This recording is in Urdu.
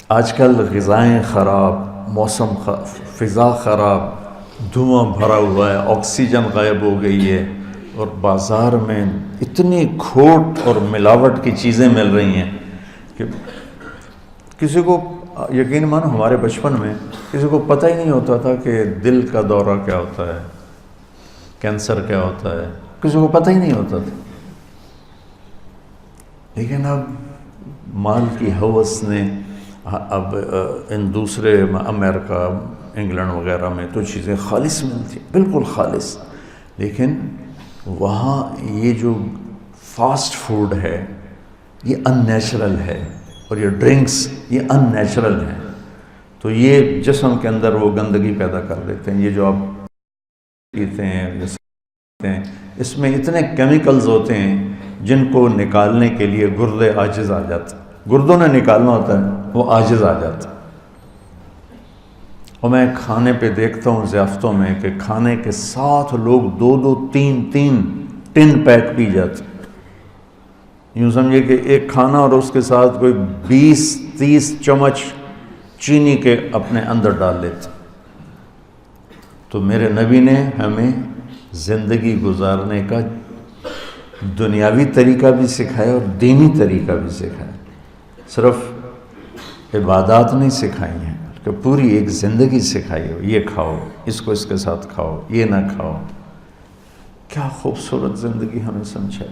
آج کل غذائیں خراب، موسم فضا خراب، دھواں بھرا ہوا ہے، آکسیجن غائب ہو گئی ہے، اور بازار میں اتنی کھوٹ اور ملاوٹ کی چیزیں مل رہی ہیں کہ کسی کو یقین مانو ہمارے بچپن میں کسی کو پتہ ہی نہیں ہوتا تھا کہ دل کا دورہ کیا ہوتا ہے، کینسر کیا ہوتا ہے، کسی کو پتہ ہی نہیں ہوتا تھا. لیکن اب مال کی ہوس نے اب ان دوسرے امریکہ، انگلینڈ وغیرہ میں تو چیزیں خالص ملتی ہیں، بالکل خالص. لیکن وہاں یہ جو فاسٹ فوڈ ہے یہ ان نیچرل ہے، اور یہ ڈرنکس یہ ان نیچرل ہیں. تو یہ جسم کے اندر وہ گندگی پیدا کر دیتے ہیں. یہ جو آپ پیتے ہیں اس میں اتنے کیمیکلز ہوتے ہیں جن کو نکالنے کے لیے گردے عاجز آ جاتے ہیں. گردوں نے نکالنا ہوتا ہے، وہ عاجز آ جاتا ہے. اور میں کھانے پہ دیکھتا ہوں ضیافتوں میں کہ کھانے کے ساتھ لوگ 2-2 3-3 ٹن پیک پی جاتے ہیں. یوں سمجھے کہ ایک کھانا اور اس کے ساتھ کوئی 20-30 چمچ چینی کے اپنے اندر ڈال لیتے. تو میرے نبی نے ہمیں زندگی گزارنے کا دنیاوی طریقہ بھی سکھایا اور دینی طریقہ بھی سکھایا. صرف عبادات نہیں سکھائی ہیں کہ پوری ایک زندگی سکھائی ہو. یہ کھاؤ، اس کو اس کے ساتھ کھاؤ، یہ نہ کھاؤ. کیا خوبصورت زندگی ہمیں سمجھائی.